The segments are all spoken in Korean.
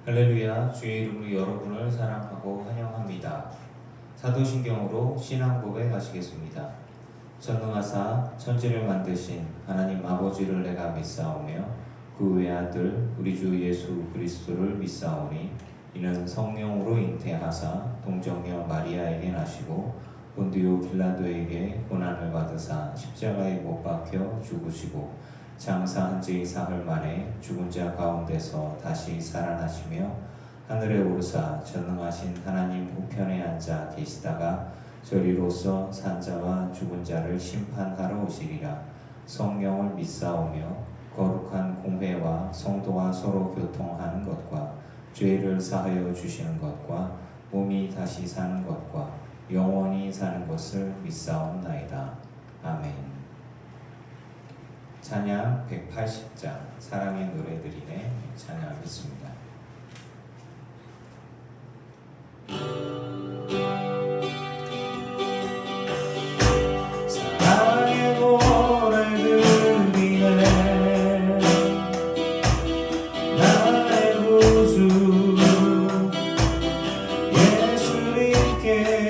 할렐루야, 주의 이름으로 여러분을 사랑하고 환영합니다. 사도신경으로 신앙 고백하시겠습니다. 전능하사 천지를 만드신 하나님 아버지를 내가 믿사오며 그 외아들 우리 주 예수 그리스도를 믿사오니 이는 성령으로 잉태하사 동정녀 마리아에게 나시고 본디오 빌라도에게 고난을 받으사 십자가에 못 박혀 죽으시고 장사한 지 사흘 만에 죽은 자 가운데서 다시 살아나시며 하늘에 오르사 전능하신 하나님 우편에 앉아 계시다가 저리로서 산자와 죽은 자를 심판하러 오시리라. 성령을 믿사오며 거룩한 공회와 성도와 서로 교통하는 것과 죄를 사하여 주시는 것과 몸이 다시 사는 것과 영원히 사는 것을 믿사옵나이다. 아멘. 찬양 180장 사랑의 노래들이네 찬양하겠습니다. 사랑의 노래들이네 나의 구주 예수님께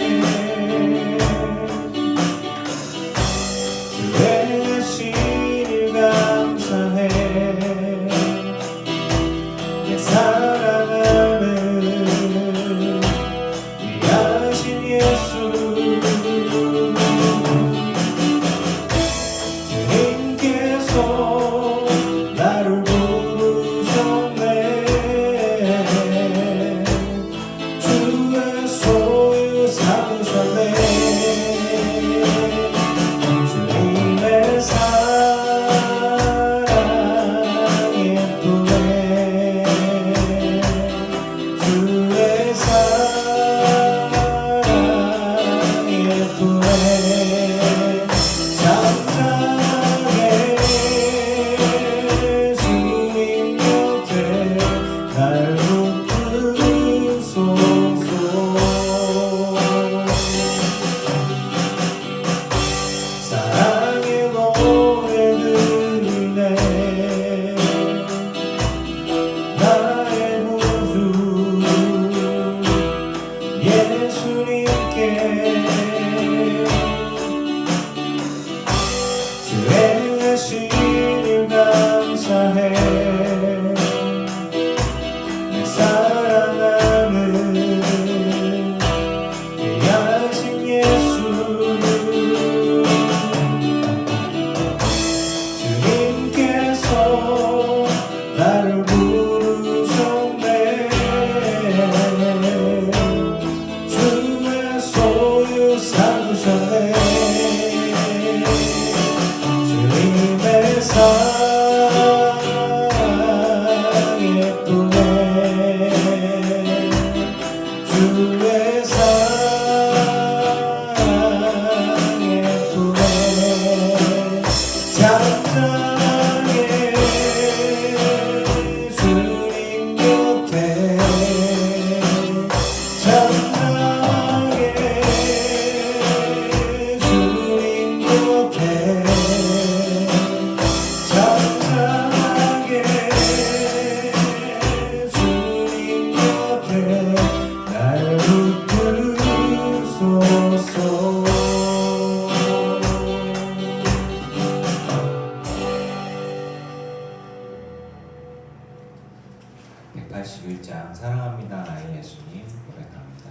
사랑합니다 나의 예수님 고백합니다.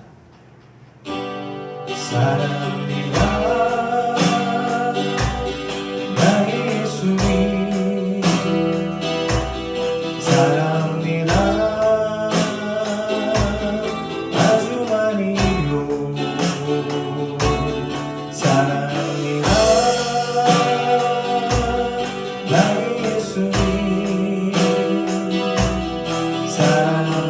사랑합니다 나의 예수님 사랑합니다 아주 많이요 사랑합니다 나의 예수님 사랑합니다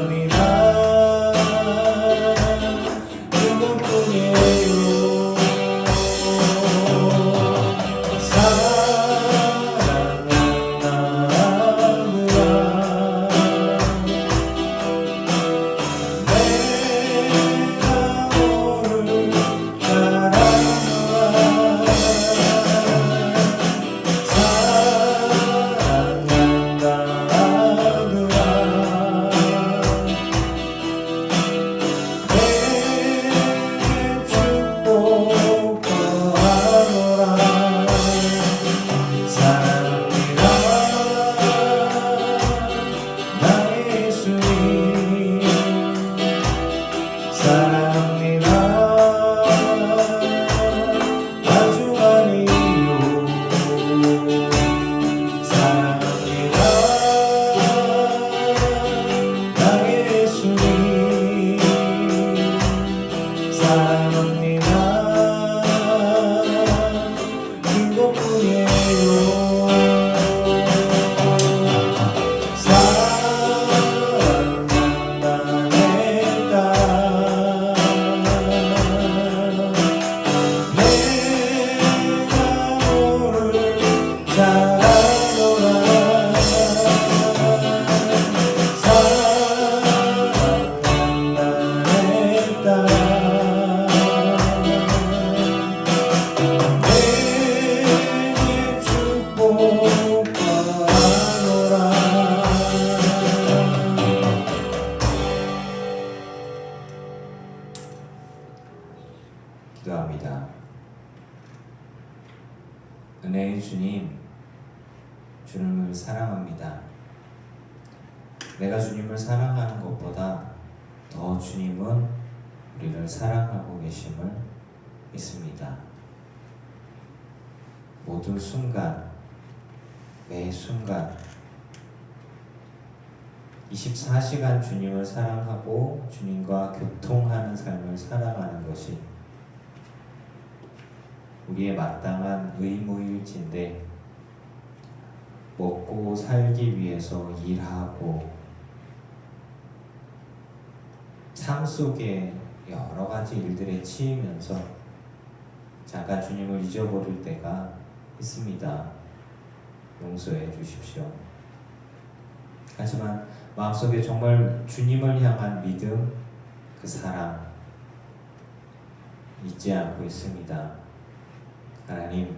주님을 사랑합니다. 내가 주님을 사랑하는 것보다 더 주님은 우리를 사랑하고 계심을 믿습니다. 모든 순간, 매 순간 24시간 주님을 사랑하고 주님과 교통하는 삶을 살아가는 것이 우리의 마땅한 의무일진데, 먹고 살기 위해서 일하고 삶 속에 여러 가지 일들에 치이면서 잠깐 주님을 잊어버릴 때가 있습니다. 용서해 주십시오. 하지만 마음속에 정말 주님을 향한 믿음, 그 사랑 잊지 않고 있습니다. 하나님,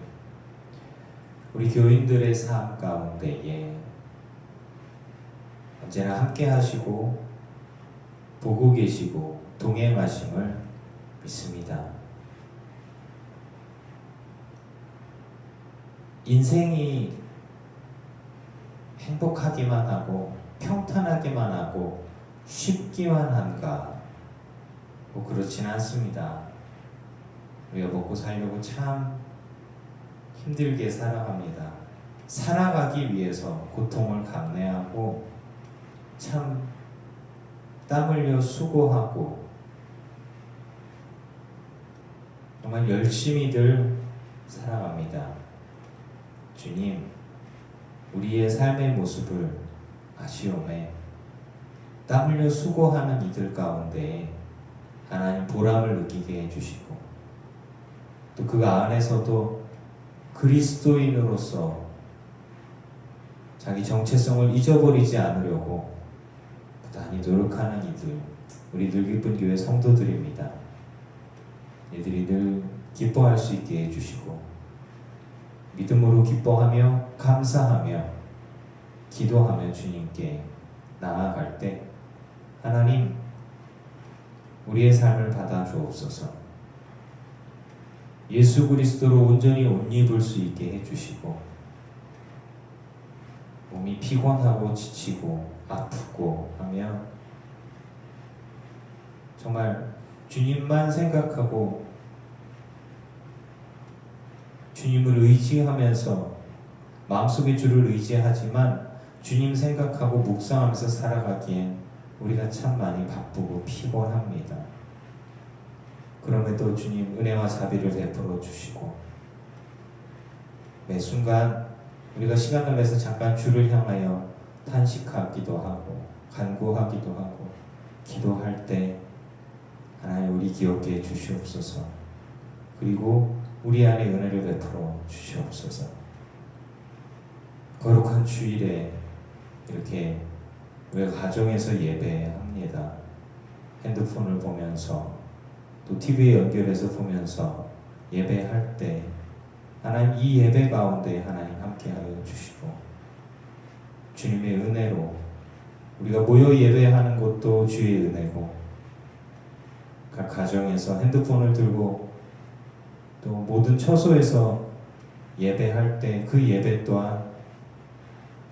우리 교인들의 삶 가운데에 언제나 함께 하시고 보고 계시고 동행하심을 믿습니다. 인생이 행복하기만 하고 평탄하기만 하고 쉽기만 한가? 뭐 그렇지는 않습니다. 우리가 먹고 살려고 참 힘들게 살아갑니다. 살아가기 위해서 고통을 감내하고 참 땀 흘려 수고하고 정말 열심히들 살아갑니다. 주님, 우리의 삶의 모습을 아시오매 땀 흘려 수고하는 이들 가운데 하나님 보람을 느끼게 해주시고, 또 그 안에서도 그리스도인으로서 자기 정체성을 잊어버리지 않으려고 부단히 노력하는 이들, 우리 늘 기쁜 교회 성도들입니다. 이들이 늘 기뻐할 수 있게 해주시고 믿음으로 기뻐하며 감사하며 기도하며 주님께 나아갈 때 하나님, 우리의 삶을 받아 주옵소서. 예수 그리스도로 온전히 옷 입을 수 있게 해주시고, 몸이 피곤하고 지치고 아프고 하며 정말 주님만 생각하고 주님을 의지하면서 마음속에 주를 의지하지만 주님 생각하고 묵상하면서 살아가기엔 우리가 참 많이 바쁘고 피곤합니다. 그럼에도 주님 은혜와 자비를 베풀어 주시고 매 순간 우리가 시간을 내서 잠깐 주를 향하여 탄식하기도 하고 간구하기도 하고 기도할 때 하나님 우리 기억게 해 주시옵소서. 그리고 우리 안에 은혜를 베풀어 주시옵소서. 거룩한 주일에 이렇게 우리가 가정에서 예배합니다. 핸드폰을 보면서 또 TV에 연결해서 보면서 예배할 때 하나님 이 예배 가운데 하나님 함께하여 주시고 주님의 은혜로 우리가 모여 예배하는 것도 주의 은혜고, 각 가정에서 핸드폰을 들고 또 모든 처소에서 예배할 때 그 예배 또한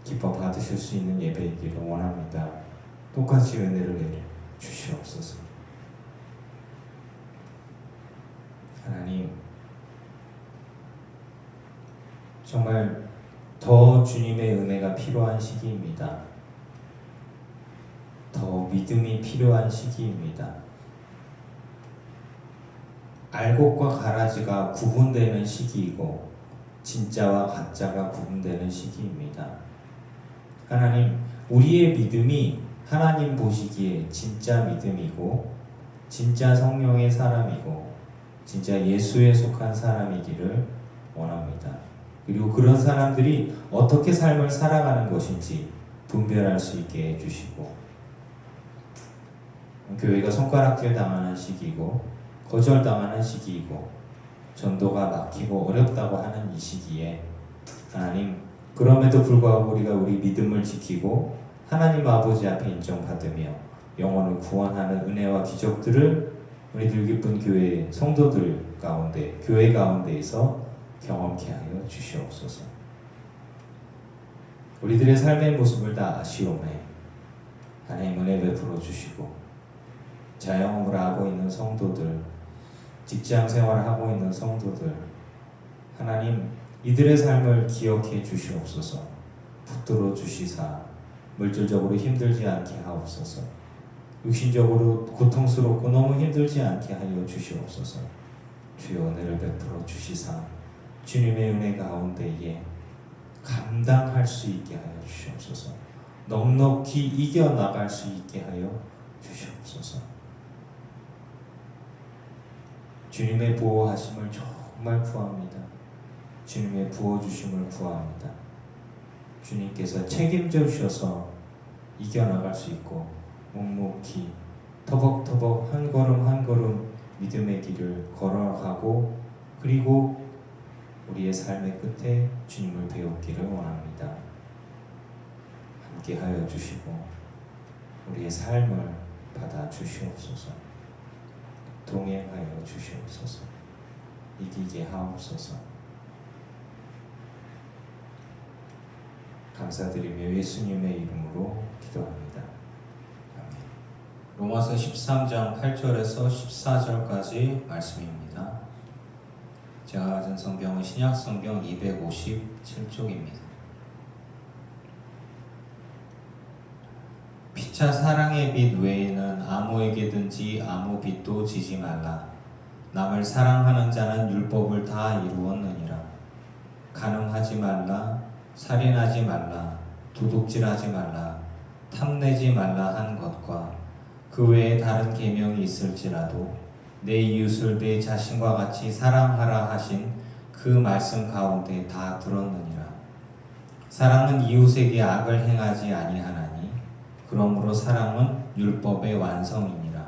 기뻐 받으실 수 있는 예배이기를 원합니다. 똑같이 은혜를 내려 주시옵소서. 하나님, 정말 더 주님의 은혜가 필요한 시기입니다. 더 믿음이 필요한 시기입니다. 알곡과 가라지가 구분되는 시기이고 진짜와 가짜가 구분되는 시기입니다. 하나님, 우리의 믿음이 하나님 보시기에 진짜 믿음이고 진짜 성령의 사람이고 진짜 예수에 속한 사람이기를 원합니다. 그리고 그런 사람들이 어떻게 삶을 살아가는 것인지 분별할 수 있게 해주시고, 교회가 손가락질 당하는 시기이고 거절당하는 시기이고 전도가 막히고 어렵다고 하는 이 시기에 하나님, 그럼에도 불구하고 우리가 우리 믿음을 지키고 하나님 아버지 앞에 인정받으며 영혼을 구원하는 은혜와 기적들을 우리 늘 기쁜 교회 성도들 가운데, 교회 가운데에서 경험케 하여 주시옵소서. 우리들의 삶의 모습을 다 아시오매 하나님 은혜 베풀어 주시고, 자영업을 하고 있는 성도들, 직장 생활을 하고 있는 성도들, 하나님 이들의 삶을 기억해 주시옵소서. 붙들어 주시사 물질적으로 힘들지 않게 하옵소서. 육신적으로 고통스럽고 너무 힘들지 않게 하여 주시옵소서. 주여 은혜를 베풀어 주시사 주님의 은혜 가운데에 감당할 수 있게 하여 주시옵소서. 넉넉히 이겨나갈 수 있게 하여 주시옵소서. 주님의 보호하심을 정말 구합니다. 주님의 부어주심을 구합니다. 주님께서 책임져 주셔서 이겨나갈 수 있고 묵묵히 터벅터벅 한 걸음 한 걸음 믿음의 길을 걸어가고, 그리고 우리의 삶의 끝에 주님을 배우기를 원합니다. 함께하여 주시고 우리의 삶을 받아 주시옵소서. 동행하여 주시옵소서. 이기게 하옵소서. 감사드리며 예수님의 이름으로 기도합니다. 아멘. 로마서 13장 8절에서 14절까지 말씀입니다. 제가 가진 성경은 신약성경 257쪽입니다. 피차 사랑의 빚 외에는 아무에게든지 아무 빚도 지지 말라. 남을 사랑하는 자는 율법을 다 이루었느니라. 간음하지 말라, 살인하지 말라, 도둑질하지 말라, 탐내지 말라 한 것과 그 외에 다른 계명이 있을지라도 내 이웃을 내 자신과 같이 사랑하라 하신 그 말씀 가운데 다 들었느니라. 사랑은 이웃에게 악을 행하지 아니하나니 그러므로 사랑은 율법의 완성이니라.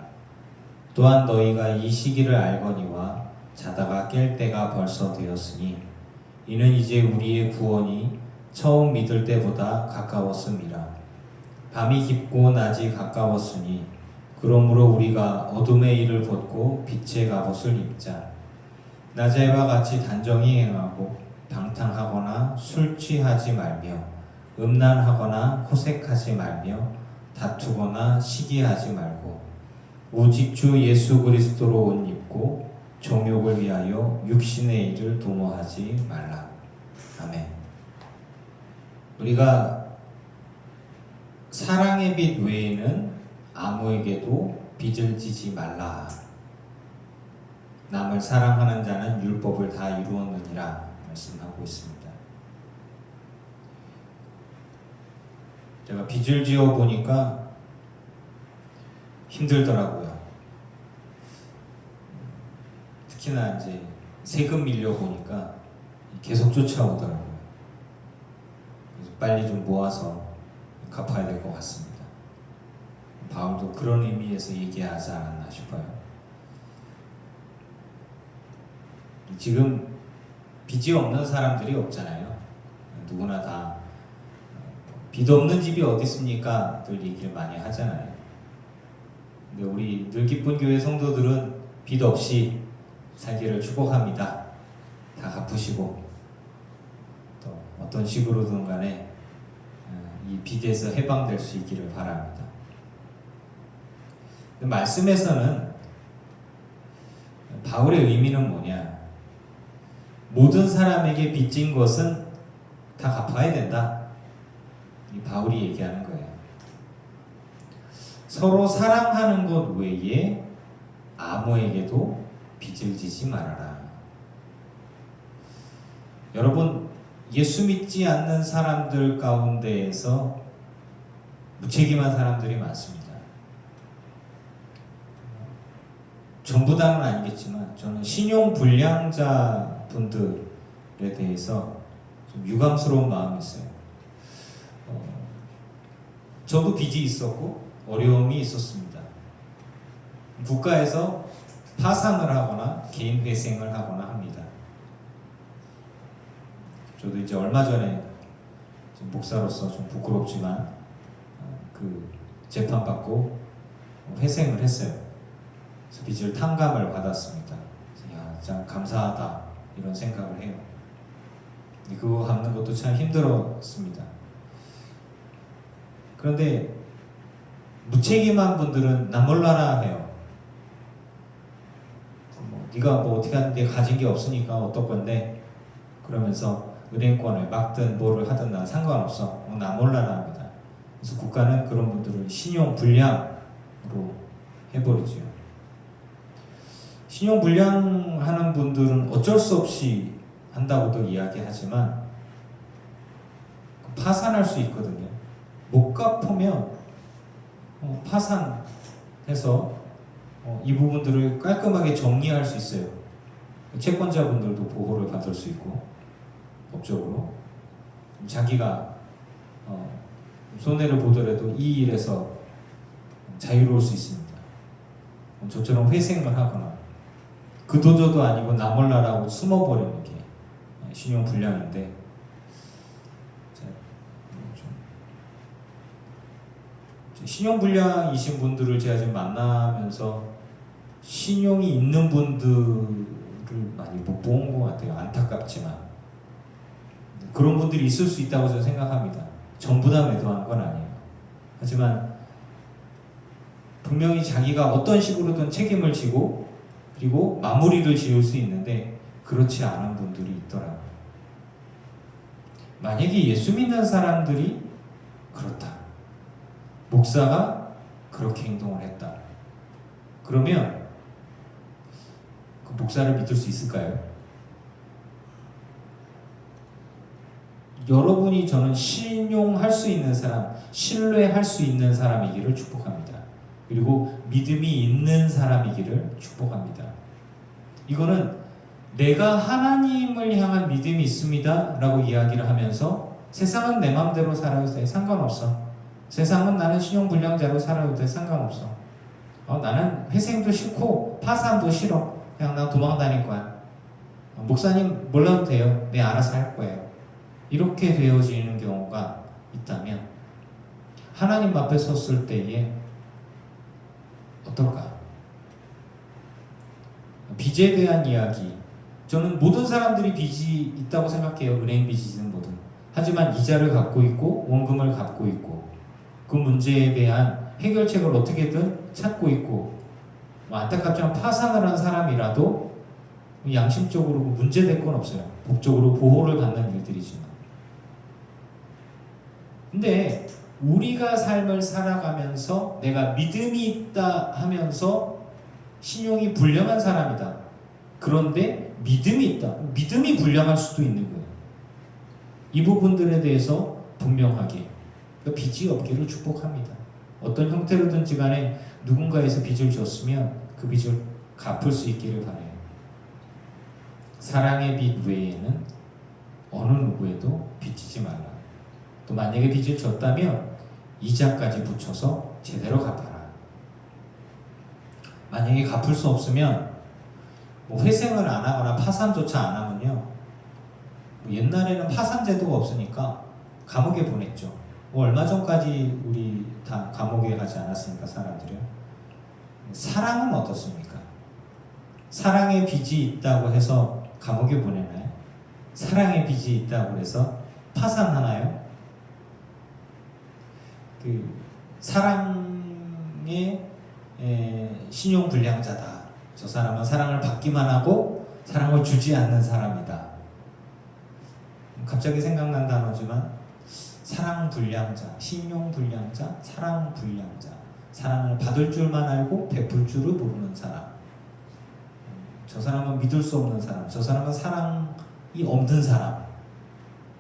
또한 너희가 이 시기를 알거니와 자다가 깰 때가 벌써 되었으니 이는 이제 우리의 구원이 처음 믿을 때보다 가까웠음이라. 밤이 깊고 낮이 가까웠으니 그러므로 우리가 어둠의 일을 벗고 빛의 갑옷을 입자. 낮에와 같이 단정히 행하고 방탕하거나 술 취하지 말며 음란하거나 호색하지 말며 다투거나 시기하지 말고 오직 주 예수 그리스도로 옷 입고 정욕을 위하여 육신의 일을 도모하지 말라. 아멘. 우리가 사랑의 빚 외에는 아무에게도 빚을 지지 말라. 남을 사랑하는 자는 율법을 다 이루었느니라 말씀하고 있습니다. 제가 빚을 지어 보니까 힘들더라고요. 특히나 이제 세금 밀려 보니까 계속 쫓아오더라고요. 그래서 빨리 좀 모아서 갚아야 될 것 같습니다. 바울도 그런 의미에서 얘기하지 않았나 싶어요. 지금 빚이 없는 사람들이 없잖아요. 누구나 다 빚 없는 집이 어디 있습니까? 늘 얘기를 많이 하잖아요. 근데 우리 늘 기쁜 교회 성도들은 빚 없이 살기를 축복합니다. 다 갚으시고 또 어떤 식으로든 간에 이 빚에서 해방될 수 있기를 바랍니다. 말씀에서는 바울의 의미는 뭐냐? 모든 사람에게 빚진 것은 다 갚아야 된다. 이 바울이 얘기하는 거예요. 서로 사랑하는 것 외에 아무에게도 빚을 지지 말아라. 여러분, 예수 믿지 않는 사람들 가운데에서 무책임한 사람들이 많습니다. 전부 다는 아니겠지만 저는 신용 불량자 분들에 대해서 좀 유감스러운 마음이 있어요. 저도 빚이 있었고 어려움이 있었습니다. 국가에서 파산을 하거나 개인 회생을 하거나 합니다. 저도 이제 얼마 전에 목사로서 좀 부끄럽지만 그 재판받고 회생을 했어요. 그래서 빚을 탕감을 받았습니다. 야, 참 감사하다 이런 생각을 해요. 그거 갚는 것도 참 힘들었습니다. 그런데 무책임한 분들은 나 몰라라 해요. 네가 뭐 어떻게 하는데 가진 게 없으니까 어떨 건데 그러면서 은행권을 막든 뭐를 하든 난 상관없어. 나 몰라라 합니다. 그래서 국가는 그런 분들을 신용 불량으로 해버리죠. 신용 불량하는 분들은 어쩔 수 없이 한다고도 이야기하지만 파산할 수 있거든요. 못 갚으면 파산해서 이 부분들을 깔끔하게 정리할 수 있어요. 채권자분들도 보호를 받을 수 있고 법적으로 자기가 손해를 보더라도 이 일에서 자유로울 수 있습니다. 저처럼 회생을 하거나 그도저도 아니고 나 몰라라고 숨어버리는 게 신용불량인데, 신용불량이신 분들을 제가 지금 만나면서 신용이 있는 분들을 많이 못 본 것 같아요. 안타깝지만 그런 분들이 있을 수 있다고 저는 생각합니다. 전부 다 매도하는 건 아니에요. 하지만 분명히 자기가 어떤 식으로든 책임을 지고 그리고 마무리를 지을 수 있는데 그렇지 않은 분들이 있더라고요. 만약에 예수 믿는 사람들이 그렇다, 목사가 그렇게 행동을 했다, 그러면 그 목사를 믿을 수 있을까요? 여러분이 저는 신용할 수 있는 사람, 신뢰할 수 있는 사람이기를 축복합니다. 그리고 믿음이 있는 사람이기를 축복합니다. 이거는 내가 하나님을 향한 믿음이 있습니다 라고 이야기를 하면서 세상은 내 마음대로 살아도 돼, 상관없어. 세상은 나는 신용불량자로 살아도 돼, 상관없어. 나는 회생도 싫고 파산도 싫어, 그냥 나 도망 다닐 거야. 목사님 몰라도 돼요, 내 알아서 할 거예요. 이렇게 되어지는 경우가 있다면 하나님 앞에 섰을 때에 어떨까? 빚에 대한 이야기, 저는 모든 사람들이 빚이 있다고 생각해요. 은행 빚이든 뭐든. 하지만 이자를 갖고 있고 원금을 갖고 있고 그 문제에 대한 해결책을 어떻게든 찾고 있고, 안타깝지만 파산을 한 사람이라도 양심적으로 문제될 건 없어요. 법적으로 보호를 받는 일들이지만. 근데 우리가 삶을 살아가면서 내가 믿음이 있다 하면서 신용이 불량한 사람이다, 그런데 믿음이 있다, 믿음이 불량할 수도 있는 거예요. 이 부분들에 대해서 분명하게 빚이 없기를 축복합니다. 어떤 형태로든지 간에 누군가에서 빚을 줬으면 그 빚을 갚을 수 있기를 바라요. 사랑의 빚 외에는 어느 누구에도 빚지지 말라. 또 만약에 빚을 졌다면 이자까지 붙여서 제대로 갚아라. 만약에 갚을 수 없으면 회생을 안 하거나 파산조차 안 하면요, 옛날에는 파산제도가 없으니까 감옥에 보냈죠. 얼마 전까지 우리 다 감옥에 가지 않았습니까, 사람들이요? 사랑은 어떻습니까? 사랑의 빚이 있다고 해서 감옥에 보내나요? 사랑의 빚이 있다고 해서 파산하나요? 사랑의 신용불량자다, 저 사람은 사랑을 받기만 하고 사랑을 주지 않는 사람이다. 갑자기 생각난 단어지만 사랑불량자, 신용불량자, 사랑불량자, 사랑을 받을 줄만 알고 베풀 줄을 모르는 사람, 저 사람은 믿을 수 없는 사람, 저 사람은 사랑이 없는 사람,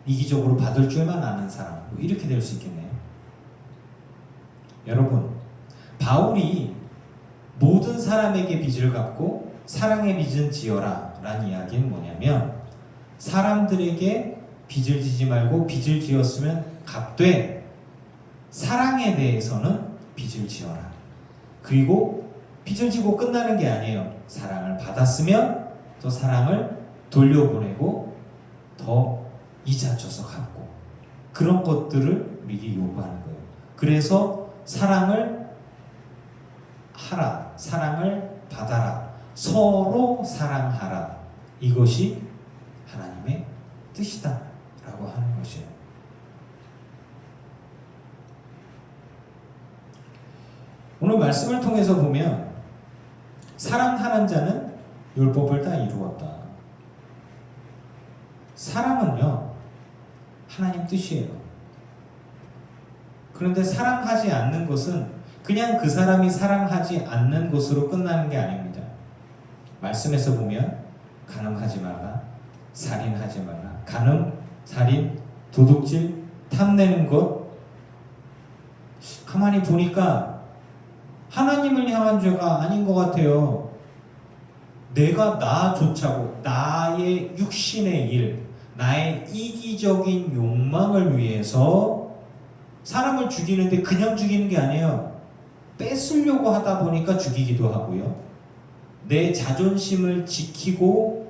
이기적으로 받을 줄만 아는 사람, 이렇게 될 수 있겠네요. 여러분, 바울이 모든 사람에게 빚을 갚고 사랑의 빚은 지어라 라는 이야기는 뭐냐면, 사람들에게 빚을 지지 말고 빚을 지었으면 갚되 사랑에 대해서는 빚을 지어라. 그리고 빚을 지고 끝나는 게 아니에요. 사랑을 받았으면 또 사랑을 돌려보내고 더 이자 줘서 갚고, 그런 것들을 우리에게 요구하는 거예요. 그래서 사랑을 하라, 사랑을 받아라, 서로 사랑하라, 이것이 하나님의 뜻이다 라고 하는 것이에요. 오늘 말씀을 통해서 보면 사랑하는 자는 율법을 다 이루었다. 사랑은요, 하나님 뜻이에요. 그런데 사랑하지 않는 것은 그냥 그 사람이 사랑하지 않는 것으로 끝나는 게 아닙니다. 말씀에서 보면 간음하지 말라, 살인하지 말라. 간음, 살인, 도둑질, 탐내는 것. 가만히 보니까 하나님을 향한 죄가 아닌 것 같아요. 내가 나조차고 나의 육신의 일, 나의 이기적인 욕망을 위해서 사람을 죽이는데 그냥 죽이는 게 아니에요. 뺏으려고 하다 보니까 죽이기도 하고요. 내 자존심을 지키고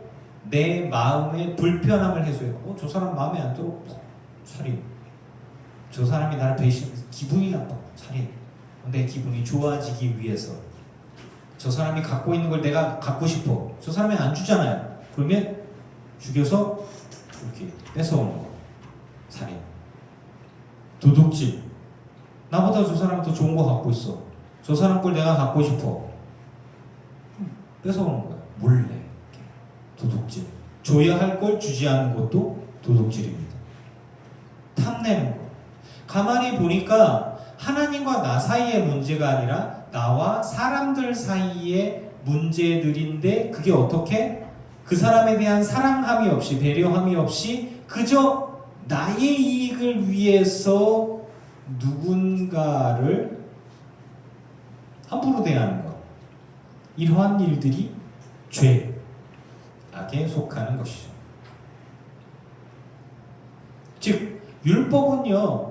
내 마음의 불편함을 해소해요. 저 사람 마음에 안 들어? 살인. 저 사람이 나를 배신해서 기분이 나빠. 살인. 내 기분이 좋아지기 위해서. 저 사람이 갖고 있는 걸 내가 갖고 싶어. 저 사람이 안 주잖아요. 그러면 죽여서 이렇게 뺏어오는 거. 살인. 도둑질. 나보다 저 사람 더 좋은 거 갖고 있어. 저 사람 걸 내가 갖고 싶어. 뺏어오는 거야. 몰래. 도둑질. 줘야 할 걸 주지 않는 것도 도둑질입니다. 탐내는 거. 가만히 보니까 하나님과 나 사이의 문제가 아니라 나와 사람들 사이의 문제들인데, 그게 어떻게? 그 사람에 대한 사랑함이 없이, 배려함이 없이 그저 나의 이익을 위해서 누군가를 함부로 대하는 것. 이러한 일들이 죄, 악에 속하는 것이죠. 즉 율법은요,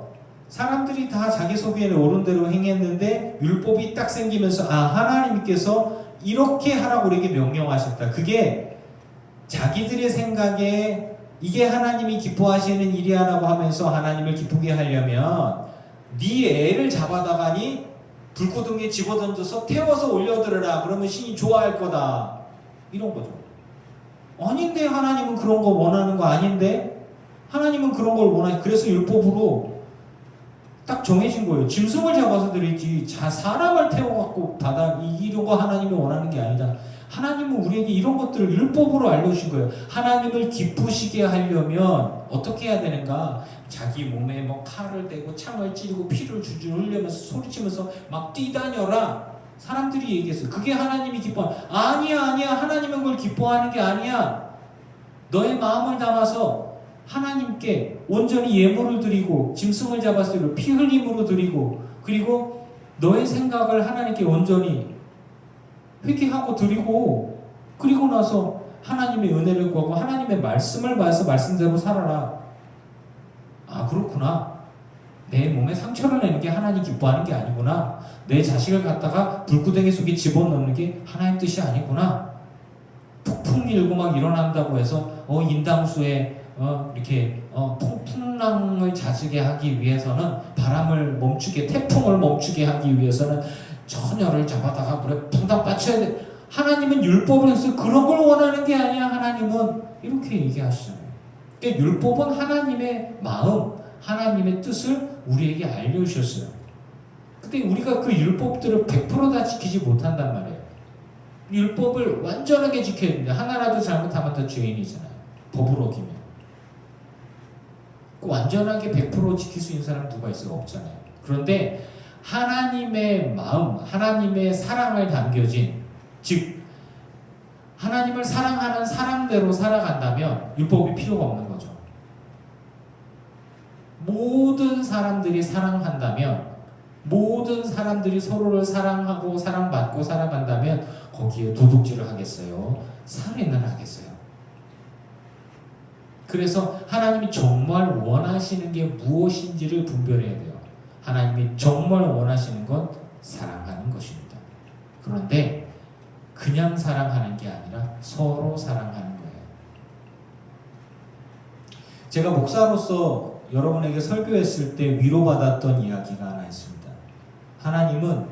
사람들이 다 자기 소비에는 옳은 대로 행했는데 율법이 딱 생기면서 하나님께서 이렇게 하라고 우리에게 명령하셨다. 그게 자기들의 생각에 이게 하나님이 기뻐하시는 일이야라고 하면서 하나님을 기쁘게 하려면 네 애를 잡아다가니 불구덩이에 집어던져서 태워서 올려들으라. 그러면 신이 좋아할 거다. 이런 거죠. 아닌데 하나님은 그런 거 원하는 거 아닌데? 하나님은 그런 걸 원하니. 그래서 율법으로 딱 정해진 거예요. 짐승을 잡아서 드리지 사람을 태워갖고 이런 거 하나님이 원하는 게 아니다. 하나님은 우리에게 이런 것들을 율법으로 알려주신 거예요. 하나님을 기쁘시게 하려면 어떻게 해야 되는가? 자기 몸에 뭐 칼을 대고 창을 찌르고 피를 줄줄 흘리면서 소리치면서 막 뛰다녀라. 사람들이 얘기했어요. 그게 하나님이 기뻐하는. 아니야. 하나님은 그걸 기뻐하는 게 아니야. 너의 마음을 담아서 하나님께 온전히 예물을 드리고 짐승을 잡았을 때 피 흘림으로 드리고, 그리고 너의 생각을 하나님께 온전히 회개하고 드리고, 그리고 나서 하나님의 은혜를 구하고 하나님의 말씀을 봐서 말씀대로 살아라. 그렇구나. 내 몸에 상처를 내는 게 하나님 기뻐하는 게 아니구나. 내 자식을 갖다가 불구덩이 속에 집어넣는 게 하나님 뜻이 아니구나. 폭풍 일고 막 일어난다고 해서 인당수에 이렇게 풍랑을 잦게 하기 위해서는, 바람을 멈추게, 태풍을 멈추게 하기 위해서는 처녀를 잡아다가 물에 퐁당 빠쳐야 돼. 하나님은 율법을 해서 그런 걸 원하는 게 아니야. 하나님은 이렇게 얘기하시잖아요. 그러니까 율법은 하나님의 마음, 하나님의 뜻을 우리에게 알려주셨어요. 근데 우리가 그 율법들을 100%다 지키지 못한단 말이에요. 율법을 완전하게 지켜야 됩니다. 하나라도 잘못하면 다 죄인이잖아요. 법을 어기면. 완전하게 100% 지킬 수 있는 사람 누가 있어요? 없잖아요. 그런데 하나님의 마음, 하나님의 사랑을 담겨진, 즉 하나님을 사랑하는 사랑대로 살아간다면 율법이 필요가 없는 거죠. 모든 사람들이 사랑한다면, 모든 사람들이 서로를 사랑하고 사랑받고 살아간다면 거기에 도둑질을 하겠어요? 살인을 하겠어요? 그래서 하나님이 정말 원하시는 게 무엇인지를 분별해야 돼요. 하나님이 정말 원하시는 건 사랑하는 것입니다. 그런데 그냥 사랑하는 게 아니라 서로 사랑하는 거예요. 제가 목사로서 여러분에게 설교했을 때 위로받았던 이야기가 하나 있습니다. 하나님은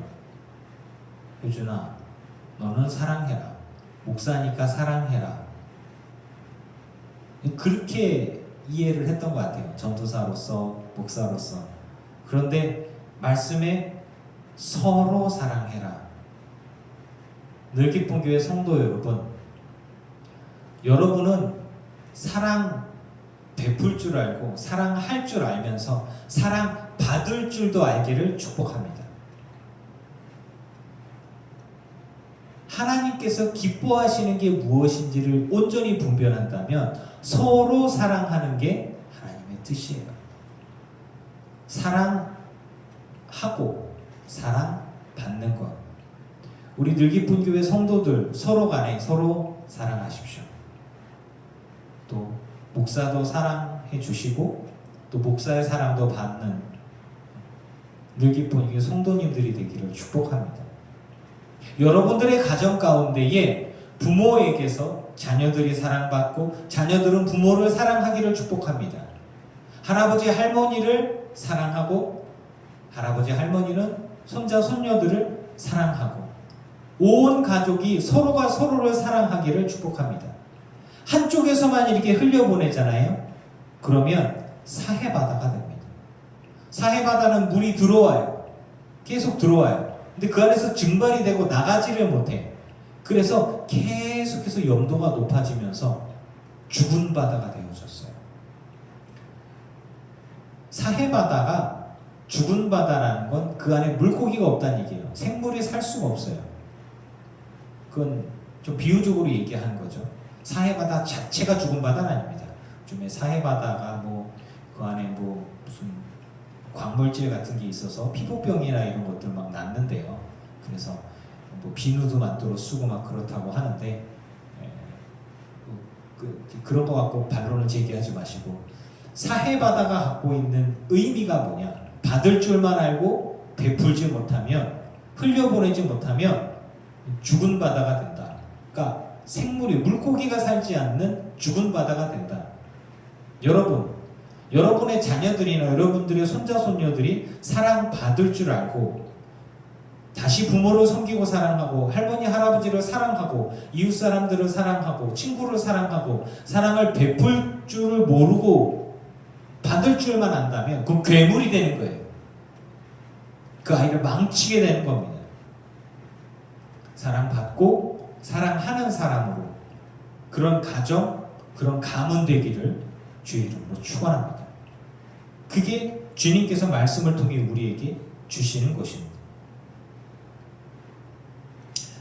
효준아, 너는 사랑해라. 목사니까 사랑해라. 그렇게 이해를 했던 것 같아요. 전도사로서, 목사로서. 그런데 말씀에 서로 사랑해라. 늘기쁜 교회 성도 여러분, 여러분은 사랑 베풀 줄 알고 사랑할 줄 알면서 사랑 받을 줄도 알기를 축복합니다. 하나님께서 기뻐하시는 게 무엇인지를 온전히 분별한다면 서로 사랑하는 게 하나님의 뜻이에요. 사랑하고 사랑받는 것. 우리 늘기쁜 교회 성도들 서로 간에 서로 사랑하십시오. 또 목사도 사랑해 주시고 또 목사의 사랑도 받는 늘기쁜 교회 성도님들이 되기를 축복합니다. 여러분들의 가정 가운데에 부모에게서 자녀들이 사랑받고 자녀들은 부모를 사랑하기를 축복합니다. 할아버지 할머니를 사랑하고 할아버지 할머니는 손자 손녀들을 사랑하고 온 가족이 서로가 서로를 사랑하기를 축복합니다. 한쪽에서만 이렇게 흘려보내잖아요. 그러면 사해바다가 됩니다. 사해바다는 물이 들어와요. 계속 들어와요. 근데 그 안에서 증발이 되고 나가지를 못해. 그래서 계속해서 염도가 높아지면서 죽은 바다가 되어졌어요. 사해바다가 죽은 바다라는 건 그 안에 물고기가 없다는 얘기예요. 생물이 살 수가 없어요. 그건 좀 비유적으로 얘기하는 거죠. 사해바다 자체가 죽은 바다는 아닙니다. 요즘에 사해바다가 그 안에 무슨 광물질 같은 게 있어서 피부병이나 이런 것들 막 났는데요. 그래서 비누도 만들어 쓰고 막 그렇다고 하는데 그런 거 갖고 반론을 제기하지 마시고 사해바다가 갖고 있는 의미가 뭐냐? 받을 줄만 알고 베풀지 못하면 흘려보내지 못하면 죽은 바다가 된다. 그러니까 생물이 물고기가 살지 않는 죽은 바다가 된다. 여러분의 자녀들이나 여러분들의 손자 손녀들이 사랑받을 줄 알고 다시 부모를 섬기고 사랑하고 할머니 할아버지를 사랑하고 이웃 사람들을 사랑하고 친구를 사랑하고 사랑을 베풀 줄을 모르고 받을 줄만 안다면 그건 괴물이 되는 거예요. 그 아이를 망치게 되는 겁니다. 사랑받고 사랑하는 사람으로 그런 가정, 그런 가문 되기를 주의 이름으로 축원합니다. 그게 주님께서 말씀을 통해 우리에게 주시는 것입니다.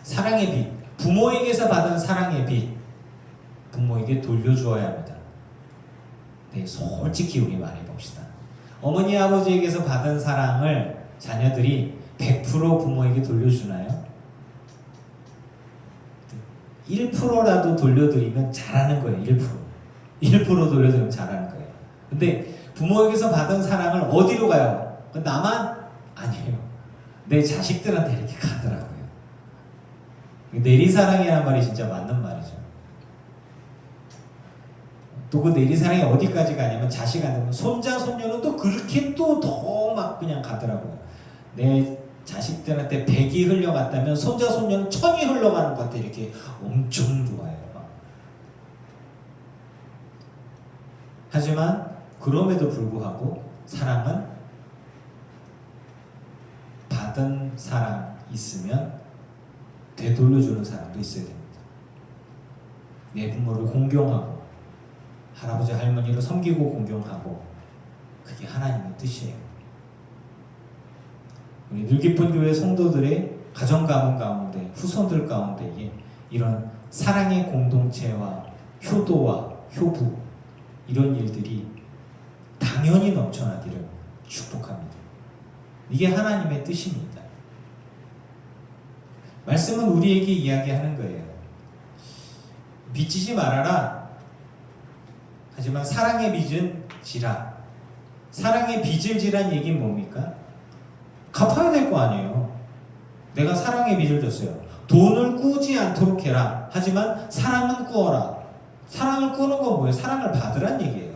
사랑의 빛, 부모에게서 받은 사랑의 빛, 부모에게 돌려주어야 합니다. 네, 솔직히 우리 말해봅시다. 어머니 아버지에게서 받은 사랑을 자녀들이 100% 부모에게 돌려주나요? 1%라도 돌려드리면 잘하는 거예요. 1% 돌려드리면 잘하는 거예요. 근데 부모에게서 받은 사랑을 어디로 가요? 나만? 아니에요. 내 자식들한테 이렇게 가더라고요. 내리사랑이라는 말이 진짜 맞는 말이죠. 또 그 내리사랑이 어디까지 가냐면 자식한테 손자 손녀는 또 그렇게 또 더 막 그냥 가더라고요. 내 자식들한테 100이 흘러갔다면 손자 손녀는 1000이 흘러가는 것 같아. 이렇게 엄청 좋아해요. 하지만 그럼에도 불구하고 사랑은 받은 사랑 있으면 되돌려주는 사람도 있어야 됩니다. 내 부모를 공경하고 할아버지 할머니를 섬기고 공경하고 그게 하나님의 뜻이에요. 우리 늘기쁜 교회 성도들의 가정 가문 가운데 후손들 가운데에 이런 사랑의 공동체와 효도와 효부 이런 일들이 당연히 넘쳐나기를 축복합니다. 이게 하나님의 뜻입니다. 말씀은 우리에게 이야기하는 거예요. 빚지지 말아라. 하지만 사랑의 빚은 지라. 사랑의 빚을 지란 얘기는 뭡니까? 갚아야 될 거 아니에요. 내가 사랑의 빚을 졌어요. 돈을 꾸지 않도록 해라. 하지만 사랑은 꾸어라. 사랑을 꾸는 건 뭐예요? 사랑을 받으란 얘기예요.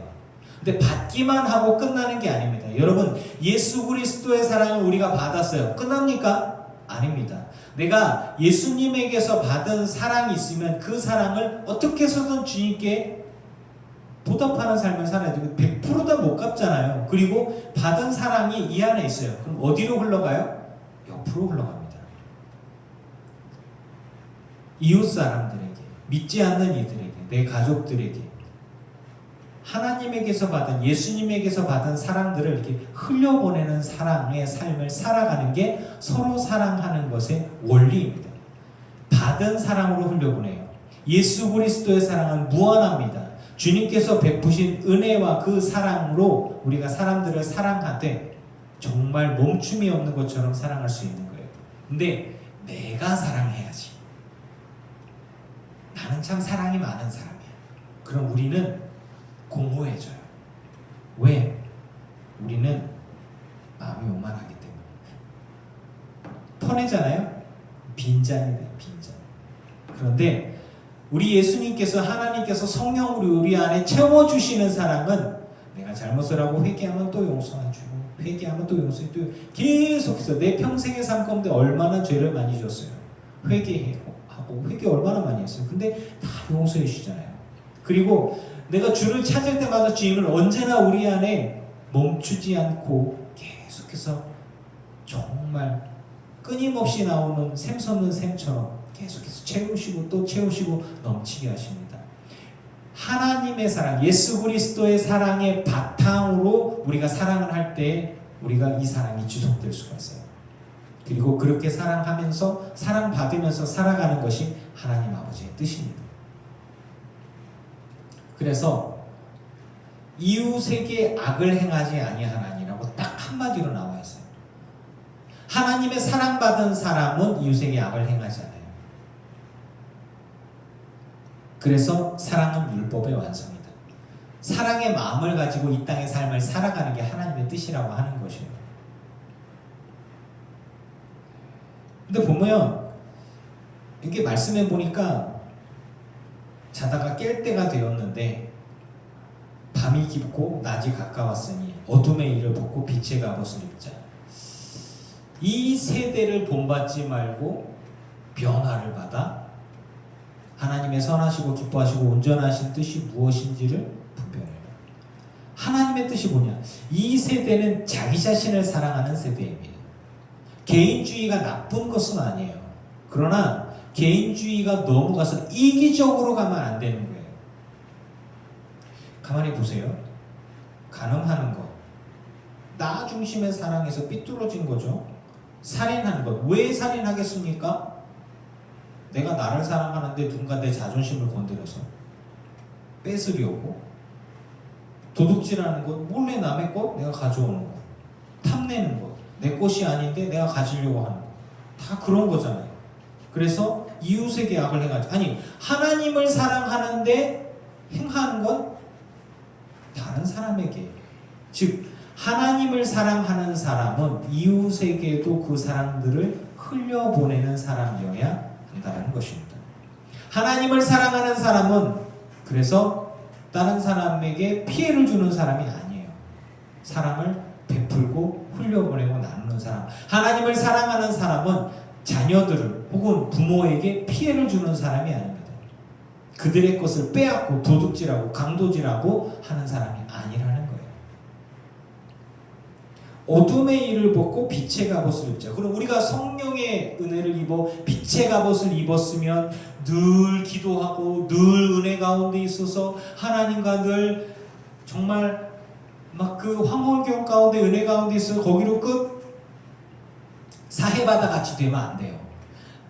근데 받기만 하고 끝나는 게 아닙니다. 여러분, 예수 그리스도의 사랑을 우리가 받았어요. 끝납니까? 아닙니다. 내가 예수님에게서 받은 사랑이 있으면 그 사랑을 어떻게 해서든 주님께 보답하는 삶을 살아야 되고 100% 다 못 갚잖아요. 그리고 받은 사랑이 이 안에 있어요. 그럼 어디로 흘러가요? 옆으로 흘러갑니다. 이웃 사람들에게, 믿지 않는 이들에게, 내 가족들에게 하나님에게서 받은, 예수님에게서 받은 사랑들을 이렇게 흘려보내는 사랑의 삶을 살아가는 게 서로 사랑하는 것의 원리입니다. 받은 사랑으로 흘려보내요. 예수 그리스도의 사랑은 무한합니다. 주님께서 베푸신 은혜와 그 사랑으로 우리가 사람들을 사랑하되 정말 멈춤이 없는 것처럼 사랑할 수 있는 거예요. 근데 내가 사랑해야지. 나는 참 사랑이 많은 사람이야. 그럼 우리는 공허해져요. 왜? 우리는 마음이 오만하기 때문에. 편해잖아요? 빈잔이 돼요. 빈잔. 그런데 우리 예수님께서, 하나님께서 성령으로 우리 안에 채워주시는 사랑은 내가 잘못을 하고 회개하면 또 용서해주고, 회개하면 또 용서해주고, 계속해서 내 평생의 삶 가운데 얼마나 죄를 많이 졌어요. 회개하고 회개 얼마나 많이 했어요. 근데 다 용서해 주시잖아요. 그리고 내가 주를 찾을 때마다 주님은 언제나 우리 안에 멈추지 않고 계속해서 정말 끊임없이 나오는 샘솟는 샘처럼 계속해서 채우시고 또 채우시고 넘치게 하십니다. 하나님의 사랑, 예수 그리스도의 사랑의 바탕으로 우리가 사랑을 할 때 우리가 이 사랑이 지속될 수가 있어요. 그리고 그렇게 사랑하면서, 사랑받으면서 살아가는 것이 하나님 아버지의 뜻입니다. 그래서 이웃에게 악을 행하지 아니하나니라고 딱 한마디로 나와 있어요. 하나님의 사랑받은 사람은 이웃에게 악을 행하지 않아요. 그래서 사랑은 율법의 완성이다. 사랑의 마음을 가지고 이 땅의 삶을 살아가는 게 하나님의 뜻이라고 하는 것이에요. 근데 보면 이렇게 말씀해 보니까 자다가 깰 때가 되었는데 밤이 깊고 낮이 가까웠으니 어둠의 일을 벗고 빛의 갑옷을 입자. 이 세대를 본받지 말고 변화를 받아 하나님의 선하시고 기뻐하시고 온전하신 뜻이 무엇인지를 분별해요. 하나님의 뜻이 뭐냐? 이 세대는 자기 자신을 사랑하는 세대입니다. 개인주의가 나쁜 것은 아니에요. 그러나 개인주의가 넘어가서 이기적으로 가면 안 되는 거예요. 가만히 보세요. 간음하는 것, 나 중심의 사랑에서 삐뚤어진 거죠. 살인하는 것, 왜 살인하겠습니까? 내가 나를 사랑하는데 누군가 내 자존심을 건드려서 뺏으려고. 도둑질하는 것, 몰래 남의 것 내가 가져오는 것, 탐내는 것, 내 것이 아닌데 내가 가지려고 하는 것, 다 그런 거잖아요. 그래서 이웃에게 악을 행하지, 아니 하나님을 사랑하는데 행하는 건 다른 사람에게, 즉 하나님을 사랑하는 사람은 이웃에게도 그 사랑들을 흘려보내는 사람이어야 한다는 것입니다. 하나님을 사랑하는 사람은 그래서 다른 사람에게 피해를 주는 사람이 아니에요. 사랑을 베풀고 흘려보내고 나누는 사람. 하나님을 사랑하는 사람은 자녀들을 혹은 부모에게 피해를 주는 사람이 아닙니다. 그들의 것을 빼앗고 도둑질하고 강도질하고 하는 사람이 아니라는 거예요. 어둠의 일을 벗고 빛의 갑옷을 입자. 그럼 우리가 성령의 은혜를 입어 빛의 갑옷을 입었으면 늘 기도하고 늘 은혜 가운데 있어서 하나님과 늘 정말 막 그 황홀경 가운데 은혜 가운데 있어서 거기로 끝 사해바다 같이 되면 안 돼요.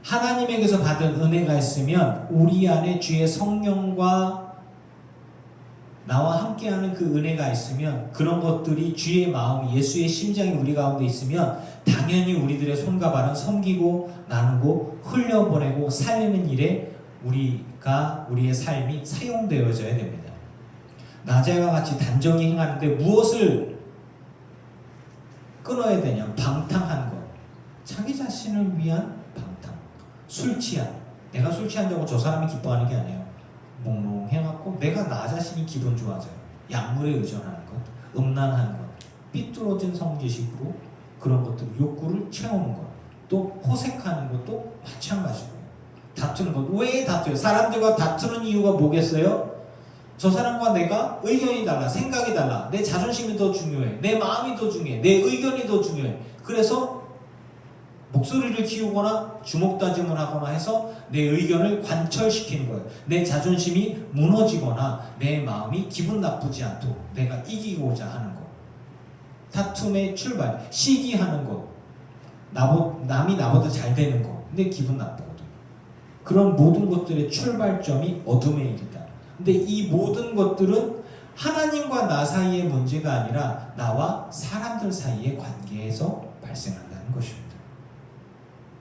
하나님에게서 받은 은혜가 있으면 우리 안에 주의 성령과 나와 함께하는 그 은혜가 있으면, 그런 것들이 주의 마음, 예수의 심장이 우리 가운데 있으면 당연히 우리들의 손과 발은 섬기고 나누고 흘려보내고 살리는 일에 우리의 삶이 사용되어져야 됩니다. 나자와 같이 단정히 행하는데 무엇을 끊어야 되냐? 방탕한 것. 자기 자신을 위한 방탕. 술 취한. 내가 술 취한다고 저 사람이 기뻐하는 게 아니에요. 몽롱해갖고 내가 나 자신이 기분 좋아져요. 약물에 의존하는 것, 음란한 것, 삐뚤어진 성지식으로 그런 것들, 욕구를 채우는 것, 또 호색하는 것도 마찬가지고요. 다투는 것. 왜 다투요? 사람들과 다투는 이유가 뭐겠어요? 저 사람과 내가 의견이 달라, 생각이 달라, 내 자존심이 더 중요해, 내 마음이 더 중요해, 내 의견이 더 중요해. 그래서 목소리를 키우거나 주먹다짐을 하거나 해서 내 의견을 관철시키는 거예요. 내 자존심이 무너지거나 내 마음이 기분 나쁘지 않도록 내가 이기고자 하는 것. 다툼의 출발, 시기하는 것. 남이 나보다 잘 되는 것. 근데 기분 나쁘거든. 그런 모든 것들의 출발점이 어둠의 일이다. 근데 이 모든 것들은 하나님과 나 사이의 문제가 아니라 나와 사람들 사이의 관계에서 발생한다는 것입니다.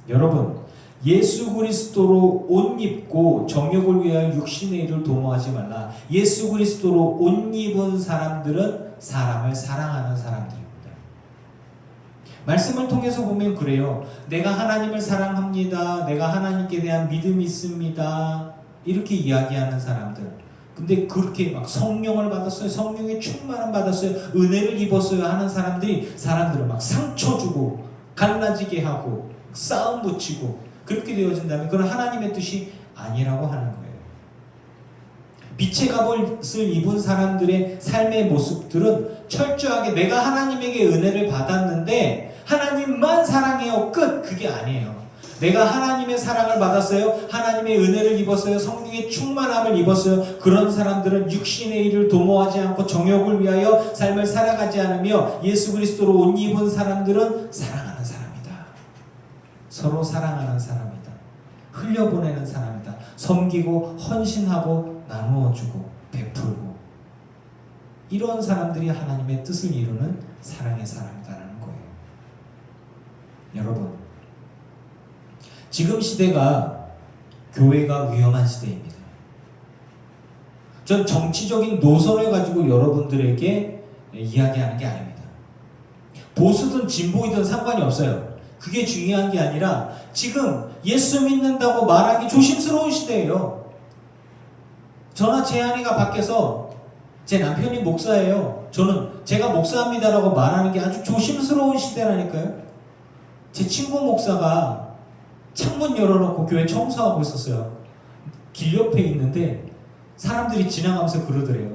여러분, 예수 그리스도로 옷 입고 정욕을 위하여 육신의 일을 도모하지 말라. 예수 그리스도로 옷 입은 사람들은 사람을 사랑하는 사람들입니다. 말씀을 통해서 보면 그래요. 내가 하나님을 사랑합니다. 내가 하나님께 대한 믿음이 있습니다. 이렇게 이야기하는 사람들. 근데 그렇게 막 성령을 받았어요. 성령의 충만함 받았어요. 은혜를 입었어요 하는 사람들을 막 상처 주고 갈라지게 하고 싸움 붙이고 그렇게 되어진다면 그건 하나님의 뜻이 아니라고 하는 거예요. 빛의 갑옷을 입은 사람들의 삶의 모습들은 철저하게 내가 하나님에게 은혜를 받았는데 하나님만 사랑해요. 끝. 그게 아니에요. 내가 하나님의 사랑을 받았어요. 하나님의 은혜를 입었어요. 성령의 충만함을 입었어요. 그런 사람들은 육신의 일을 도모하지 않고 정욕을 위하여 삶을 살아가지 않으며 예수 그리스도로 옷 입은 사람들은 사랑하는 사람이다. 서로 사랑하는 사람이다. 흘려보내는 사람이다. 섬기고 헌신하고 나누어주고 베풀고 이런 사람들이 하나님의 뜻을 이루는 사랑의 사람이다라는 거예요. 여러분, 지금 시대가 교회가 위험한 시대입니다. 전 정치적인 노선을 가지고 여러분들에게 이야기하는 게 아닙니다. 보수든 진보이든 상관이 없어요. 그게 중요한 게 아니라 지금 예수 믿는다고 말하기 조심스러운 시대예요. 저나 제 아내가 밖에서 제 남편이 목사예요. 저는 제가 목사합니다라고 말하는 게 아주 조심스러운 시대라니까요. 제 친구 목사가 창문 열어놓고 교회 청소하고 있었어요. 길 옆에 있는데 사람들이 지나가면서 그러더래요.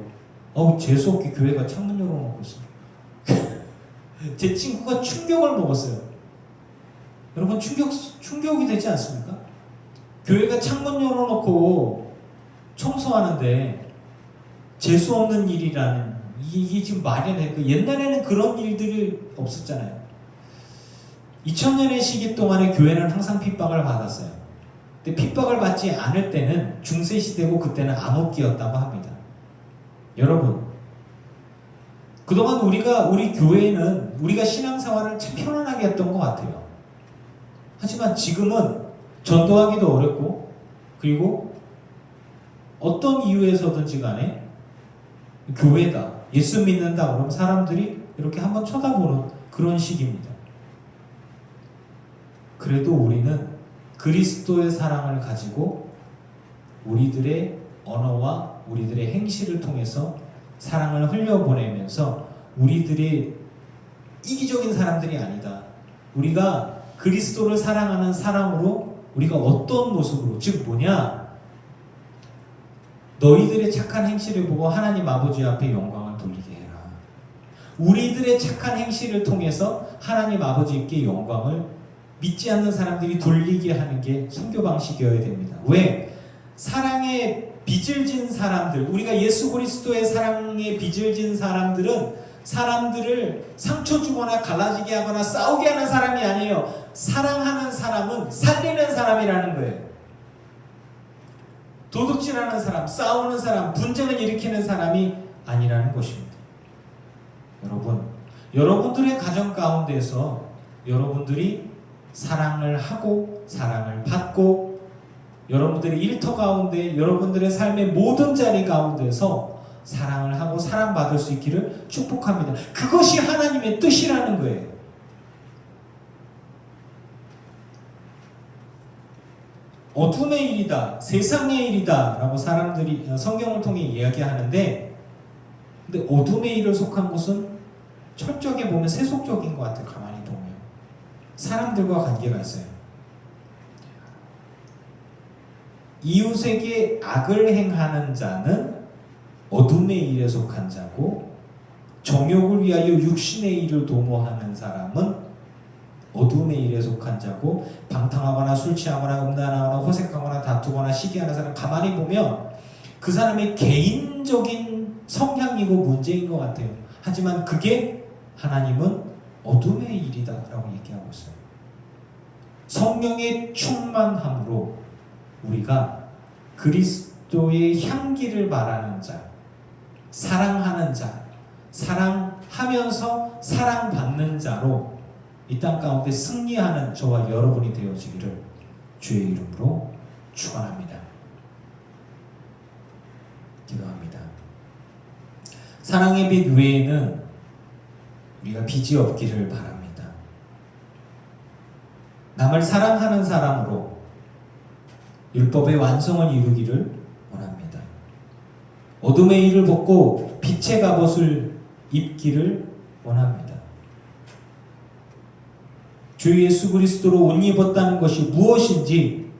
재수없게 교회가 창문 열어놓고 있어. 제 친구가 충격을 먹었어요. 여러분 충격이 되지 않습니까? 교회가 창문 열어놓고 청소하는데 재수없는 일이라는 이게 지금 말이 안 돼. 옛날에는 그런 일들이 없었잖아요. 2000년의 시기 동안에 교회는 항상 핍박을 받았어요. 근데 핍박을 받지 않을 때는 중세시대고 그때는 암흑기였다고 합니다. 여러분, 그동안 우리 교회는 우리가 신앙생활을 참 편안하게 했던 것 같아요. 하지만 지금은 전도하기도 어렵고 그리고 어떤 이유에서든지 간에 교회다, 예수 믿는다 그러면 사람들이 이렇게 한번 쳐다보는 그런 시기입니다. 그래도 우리는 그리스도의 사랑을 가지고 우리들의 언어와 우리들의 행실을 통해서 사랑을 흘려보내면서 우리들의 이기적인 사람들이 아니다. 우리가 그리스도를 사랑하는 사랑으로 우리가 어떤 모습으로, 즉 뭐냐? 너희들의 착한 행실을 보고 하나님 아버지 앞에 영광을 돌리게 해라. 우리들의 착한 행실을 통해서 하나님 아버지께 영광을 믿지 않는 사람들이 돌리게 하는 게 선교 방식이어야 됩니다. 왜? 사랑의 빚을 진 사람들, 우리가 예수 그리스도의 사랑에 빚을 진 사람들은 사람들을 상처 주거나 갈라지게 하거나 싸우게 하는 사람이 아니에요. 사랑하는 사람은 살리는 사람이라는 거예요. 도둑질하는 사람, 싸우는 사람, 분쟁을 일으키는 사람이 아니라는 것입니다. 여러분, 여러분들의 가정 가운데서 여러분들이 사랑을 하고 사랑을 받고 여러분들의 일터 가운데 여러분들의 삶의 모든 자리 가운데서 사랑을 하고 사랑받을 수 있기를 축복합니다. 그것이 하나님의 뜻이라는 거예요. 어둠의 일이다, 세상의 일이다 라고 사람들이 성경을 통해 이야기하는데 근데 어둠의 일을 속한 것은 철저하게 보면 세속적인 것 같아요. 가만히 보면 사람들과 관계가 있어요. 이웃에게 악을 행하는 자는 어둠의 일에 속한 자고 정욕을 위하여 육신의 일을 도모하는 사람은 어둠의 일에 속한 거룩한 자고 방탕하거나 술 취하거나 음란하거나 호색하거나 다투거나 시기하는 사람 가만히 보면 그 사람의 개인적인 성향이고 문제인 것 같아요. 하지만 그게 하나님은 어둠의 일이다 라고 얘기하고 있어요. 성령의 충만함으로 우리가 그리스도의 향기를 말하는 자, 사랑하는 자, 사랑하면서 사랑받는 자로 이 땅 가운데 승리하는 저와 여러분이 되어지기를 주의 이름으로 축원합니다. 기도합니다. 사랑의 빛 외에는 우리가 빛이 없기를 바랍니다. 남을 사랑하는 사람으로 율법의 완성을 이루기를 원합니다. 어둠의 일을 벗고 빛의 갑옷을 입기를 원합니다. 주 예수 그리스도로 옷 입었다는 것이 무엇인지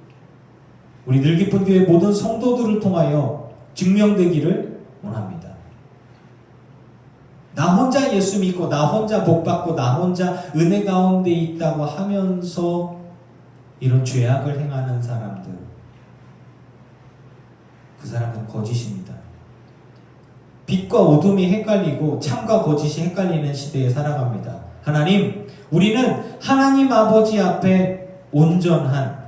우리 늘기쁜 교회 모든 성도들을 통하여 증명되기를 원합니다. 나 혼자 예수 믿고 나 혼자 복 받고 나 혼자 은혜 가운데 있다고 하면서 이런 죄악을 행하는 사람들, 그 사람은 거짓입니다. 빛과 어둠이 헷갈리고 참과 거짓이 헷갈리는 시대에 살아갑니다. 하나님, 우리는 하나님 아버지 앞에 온전한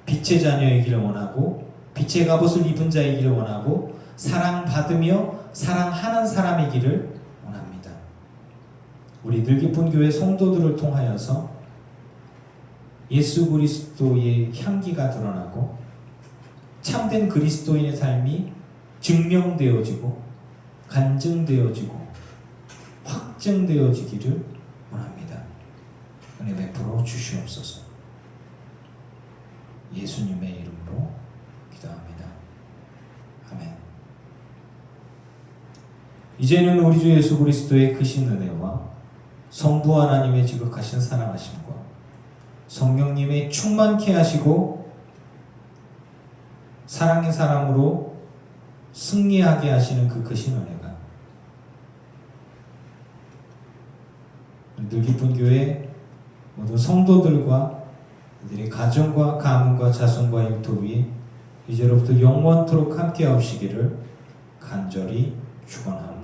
빛의 자녀이기를 원하고 빛의 갑옷을 입은 자이기를 원하고 사랑받으며 사랑하는 사람이기를 원합니다. 우리 늘기쁜 교회 성도들을 통하여서 예수 그리스도의 향기가 드러나고 참된 그리스도인의 삶이 증명되어지고 간증되어지고 확증되어지기를 원합니다. 은혜 베풀어 주시옵소서. 예수님의 이름으로 기도합니다. 아멘. 이제는 우리 주 예수 그리스도의 크신 은혜와 성부 하나님의 지극하신 사랑하심과 성령님의 충만케 하시고 사랑의 사랑으로 승리하게 하시는 그 크신 은혜가 늘기쁜 교회 모든 성도들과 그들의 가정과 가문과 자손과 영토 위에 이제로부터 영원토록 함께 하시기를 간절히 축원합니다.